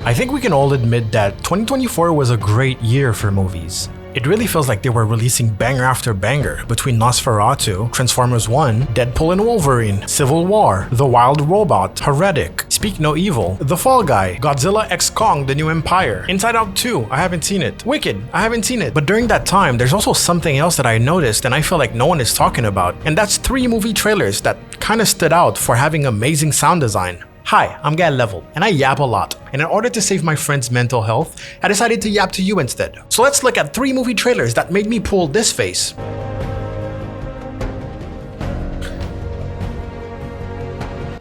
I think we can all admit that 2024 was a great year for movies. It really feels like they were releasing banger after banger between Nosferatu, Transformers 1, Deadpool and Wolverine, Civil War, The Wild Robot, Heretic, Speak No Evil, The Fall Guy, Godzilla x Kong: The New Empire, Inside Out 2, I haven't seen it, Wicked, I haven't seen it. But during that time, there's also something else that I noticed and I feel like no one is talking about, and that's 3 movie trailers that kind of stood out for having amazing sound design. Hi, I'm Gal Level, and I yap a lot. And in order to save my friend's mental health, I decided to yap to you instead. So let's look at 3 movie trailers that made me pull this face.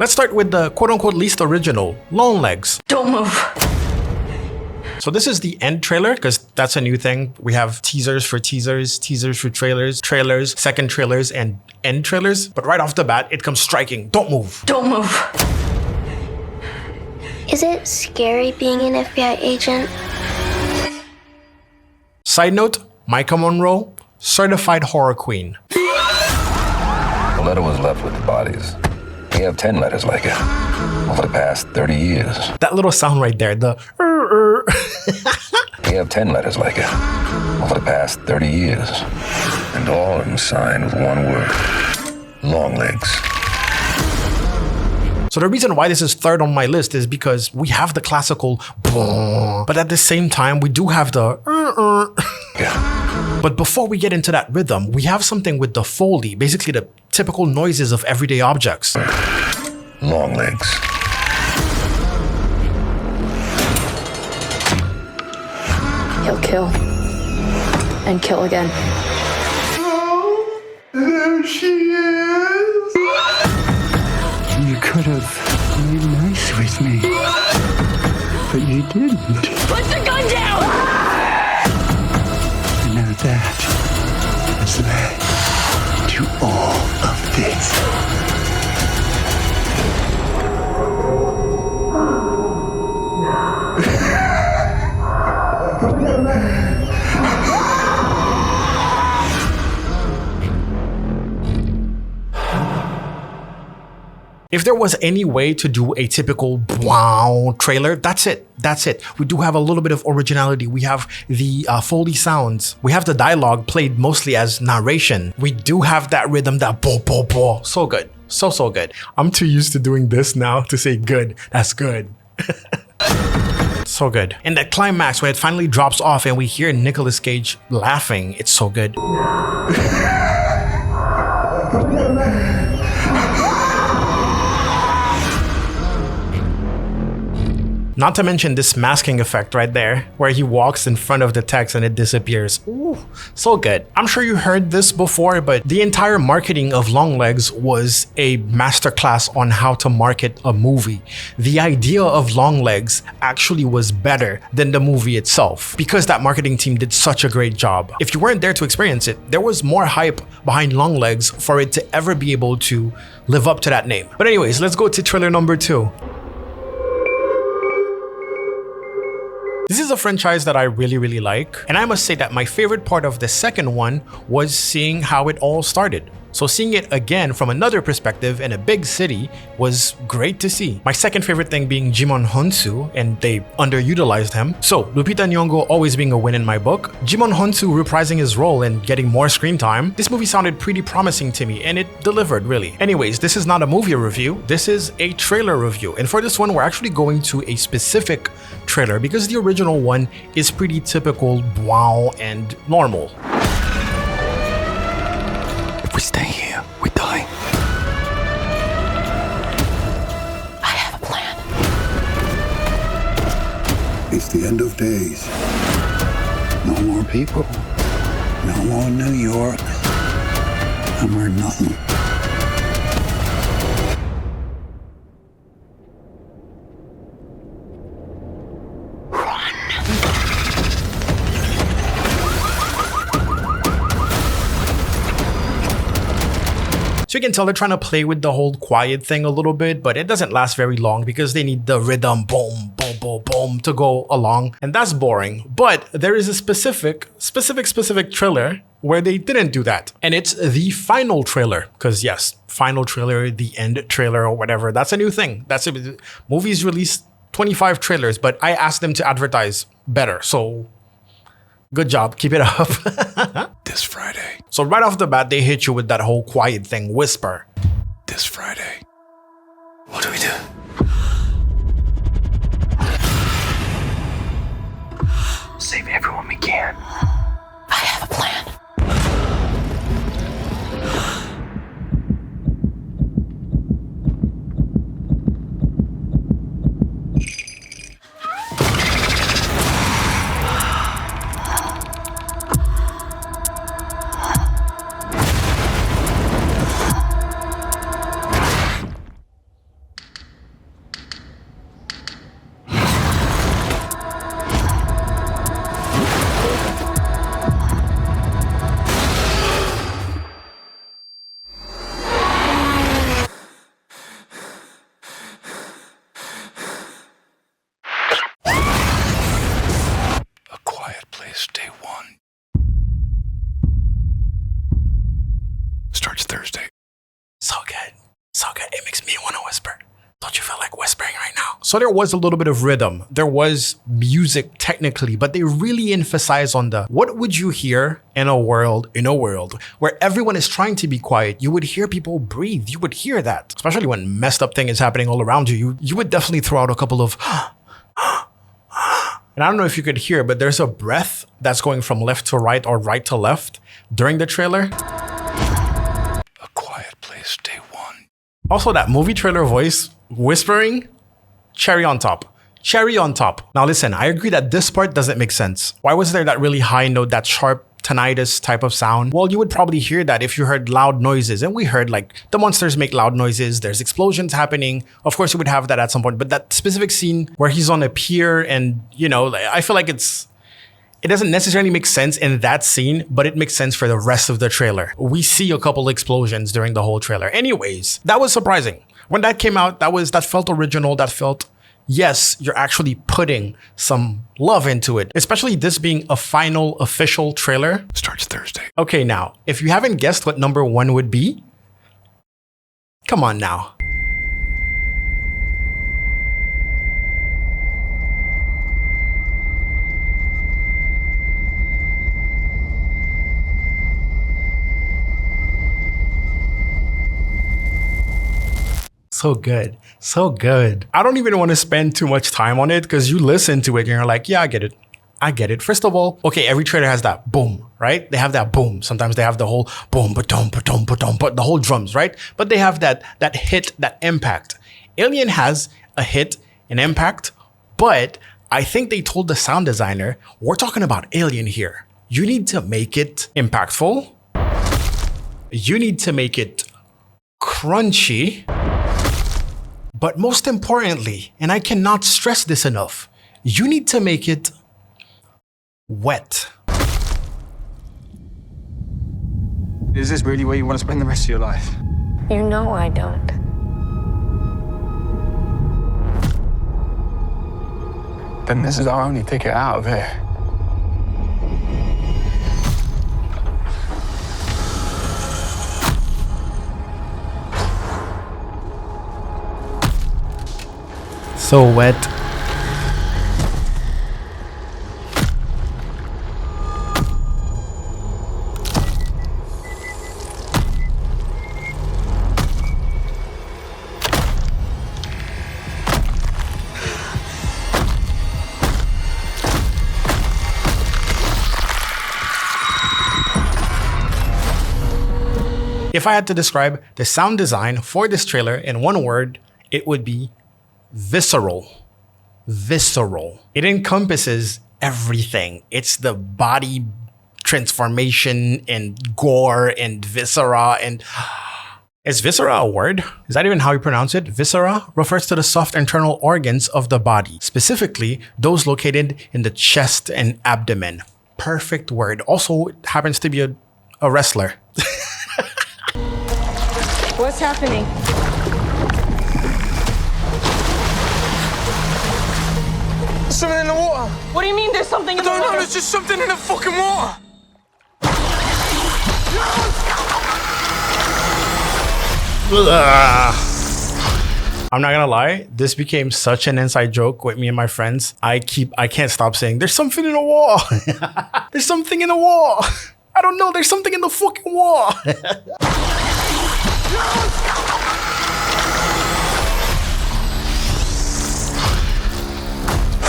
Let's start with the quote-unquote least original, Longlegs. Don't move. So this is the end trailer, because that's a new thing. We have teasers for teasers, teasers for trailers, trailers, second trailers, and end trailers. But right off the bat, it comes striking. Don't move. Don't move. Is it scary being an FBI agent? Side note, Micah Monroe, certified horror queen. The letter was left with the bodies. We have 10 letters like it over the past 30 years. That little sound right there, the We have 10 letters like it over the past 30 years. And all of them signed with one word: Longlegs. So the reason why this is third on my list is because we have the classical boom, but at the same time, we do have the Yeah. But before we get into that rhythm, we have something with the Foley, basically the typical noises of everyday objects. Longlegs. He'll kill. And kill again. There she is. You could have been nice with me, but you didn't. Put the gun down! And now that has led to all of this. If there was any way to do a typical wow trailer, that's it. That's it. We do have a little bit of originality. We have the Foley sounds. We have the dialogue played mostly as narration. We do have that rhythm, that bo bo bo. So good. So good. I'm too used to doing this now to say good. That's good. So good. And that climax when it finally drops off and we hear Nicolas Cage laughing, it's so good. Not to mention this masking effect right there, where he walks in front of the text and it disappears. Ooh, so good. I'm sure you heard this before, but the entire marketing of Longlegs was a masterclass on how to market a movie. The idea of Longlegs actually was better than the movie itself, because that marketing team did such a great job. If you weren't there to experience it, there was more hype behind Longlegs for it to ever be able to live up to that name. But anyways, let's go to trailer number 2. This is a franchise that I really like, and I must say that my favorite part of the second one was seeing how it all started. So seeing it again from another perspective in a big city was great to see. My second favorite thing being Jimon Honsu, and they underutilized him. So Lupita Nyong'o always being a win in my book, Jimon Honsu reprising his role and getting more screen time. This movie sounded pretty promising to me, and it delivered really. Anyways, this is not a movie review, this is a trailer review. And for this one, we're actually going to a specific trailer because the original one is pretty typical, wow, and normal. If we stay here, we die. I have a plan. It's the end of days. No more people. No more New York. No more nothing. So you can tell they're trying to play with the whole quiet thing a little bit, but it doesn't last very long because they need the rhythm boom, boom, boom, boom to go along, and that's boring. But there is a specific trailer where they didn't do that, and it's the final trailer. Because yes, final trailer, the end trailer, or whatever. That's a new thing. That's it. Movies released 25 trailers, but I asked them to advertise better. So good job. Keep it up. This Friday. So right off the bat, they hit you with that whole quiet thing, whisper. This Friday. What do we do? Save everyone we can. I have a plan. A Quiet Place, Day 1. Starts Thursday. So good. So good. It makes me want to whisper. Don't you feel like whispering right now? So there was a little bit of rhythm. There was music technically, but they really emphasize on the what would you hear in a world where everyone is trying to be quiet. You would hear people breathe. You would hear that, especially when messed up thing is happening all around you. You would definitely throw out a couple of and I don't know if you could hear, but there's a breath that's going from left to right or right to left during the trailer. A Quiet Place, Day 1. Also, that movie trailer voice whispering, cherry on top. Cherry on top. Now listen, I agree that this part doesn't make sense. Why was there that really high note, that sharp tinnitus type of sound? Well, you would probably hear that if you heard loud noises, and we heard like the monsters make loud noises, there's explosions happening. Of course, you would have that at some point, but that specific scene where he's on a pier and, you know, I feel like it doesn't necessarily make sense in that scene, but it makes sense for the rest of the trailer. We see a couple explosions during the whole trailer. Anyways, that was surprising. When that came out, that felt original, that felt, yes, you're actually putting some love into it, especially this being a final official trailer. Starts Thursday. Okay, now, if you haven't guessed what number 1 would be, come on now. So good. So good. I don't even want to spend too much time on it because you listen to it and you're like, yeah, I get it. I get it. First of all, okay, every trailer has that boom, right? They have that boom. Sometimes they have the whole boom, ba-dum, ba-dum, ba-dum, but the whole drums, right? But they have that hit, that impact. Alien has a hit, an impact, but I think they told the sound designer, we're talking about Alien here. You need to make it impactful. You need to make it crunchy. But most importantly, and I cannot stress this enough, you need to make it wet. Is this really where you want to spend the rest of your life? You know I don't. Then this is our only ticket out of here. So wet. If I had to describe the sound design for this trailer in one word, it would be visceral. Visceral. It encompasses everything. It's the body transformation and gore and viscera and... Is viscera a word? Is that even how you pronounce it? Viscera refers to the soft internal organs of the body, specifically those located in the chest and abdomen. Perfect word. Also, it happens to be a wrestler. What's happening? There's something in the water. What do you mean there's something in the No, water? there's just something in the fucking water. I'm not gonna lie, this became such an inside joke with me and my friends. I can't stop saying, there's something in the wall. There's something in the wall. I don't know, there's something in the fucking wall.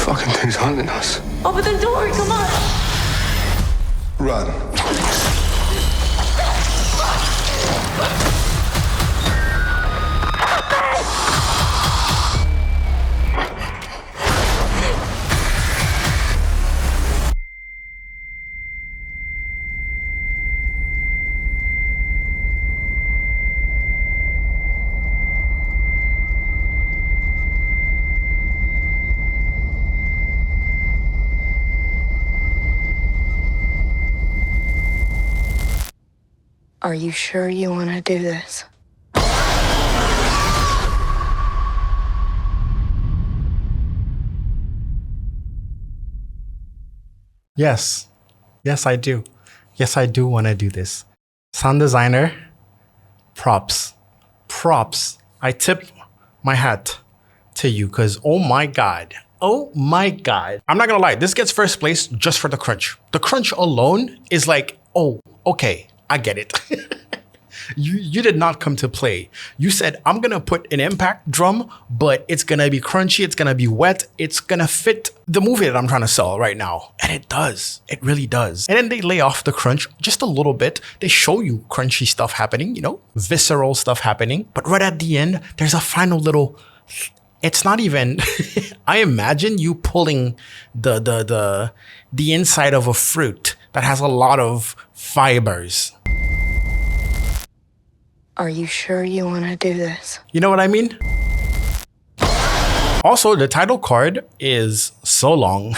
Fucking thing's hunting us. Open the door, come on. Run. Are you sure you want to do this? Yes. Yes, I do. Yes, I do want to do this. Sound designer, props. Props. I tip my hat to you because, oh my God. Oh my God. I'm not going to lie. This gets first place just for the crunch. The crunch alone is like, oh, okay, I get it. You did not come to play. You said, I'm going to put an impact drum, but it's going to be crunchy. It's going to be wet. It's going to fit the movie that I'm trying to sell right now. And it does. It really does. And then they lay off the crunch just a little bit. They show you crunchy stuff happening, you know, visceral stuff happening. But right at the end, there's a final little, it's not even, I imagine you pulling the inside of a fruit that has a lot of fibers. Are you sure you want to do this? You know what I mean? Also, the title card is so long.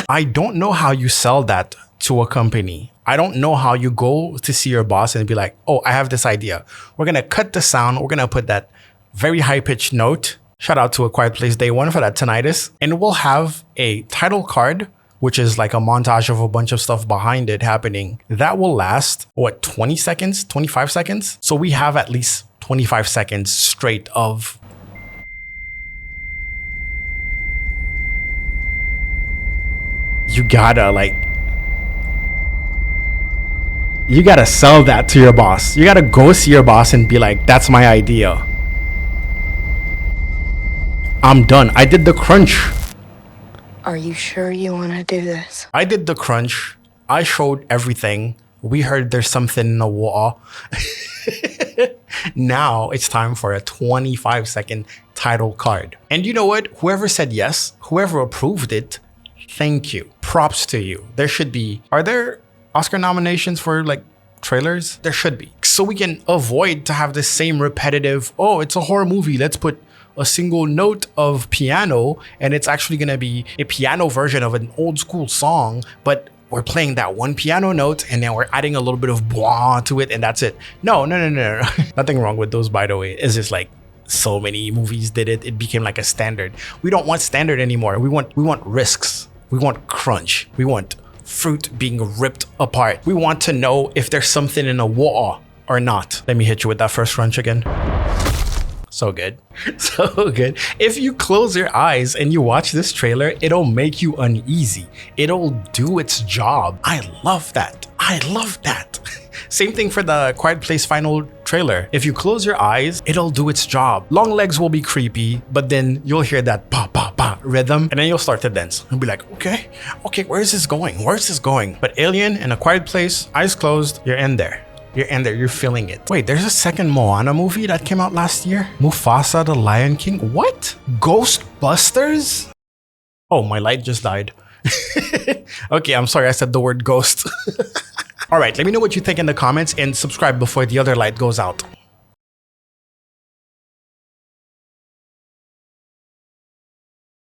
I don't know how you sell that to a company. I don't know how you go to see your boss and be like, oh, I have this idea. We're going to cut the sound. We're going to put that very high-pitched note. Shout out to A Quiet Place Day 1 for that tinnitus. And we'll have a title card, which is like a montage of a bunch of stuff behind it happening. That will last, what, 20 seconds, 25 seconds? So we have at least 25 seconds straight of you gotta sell that to your boss. You gotta go see your boss and be like, that's my idea. I'm done. I did the crunch. Are you sure you want to do this? I did the crunch. I showed everything. We heard there's something in the wall. Now it's time for a 25-second title card. And you know what? Whoever said yes, whoever approved it, thank you. Props to you. There should be, are there Oscar nominations for like trailers? There should be. So we can avoid to have the same repetitive, oh, it's a horror movie. Let's put a single note of piano and it's actually going to be a piano version of an old school song, but we're playing that one piano note and then we're adding a little bit of blah to it and that's it. No. Nothing wrong with those, by the way. It's just like so many movies did it. It became like a standard. We don't want standard anymore. We want risks. We want crunch. We want fruit being ripped apart. We want to know if there's something in a wall or not. Let me hit you with that first crunch again. So good. So good. If you close your eyes and you watch this trailer, it'll make you uneasy. It'll do its job. I love that. I love that. Same thing for the Quiet Place final trailer. If you close your eyes, it'll do its job. Longlegs will be creepy, but then you'll hear that pa pa pa rhythm and then you'll start to dance. You'll be like, okay, where is this going? Where is this going? But Alien in A Quiet Place, eyes closed, you're in there. You're in there, you're feeling it. Wait, there's a second Moana movie that came out last year? Mufasa the Lion King? What? Ghostbusters? Oh, my light just died. Okay, I'm sorry I said the word ghost. All right, let me know what you think in the comments and subscribe before the other light goes out.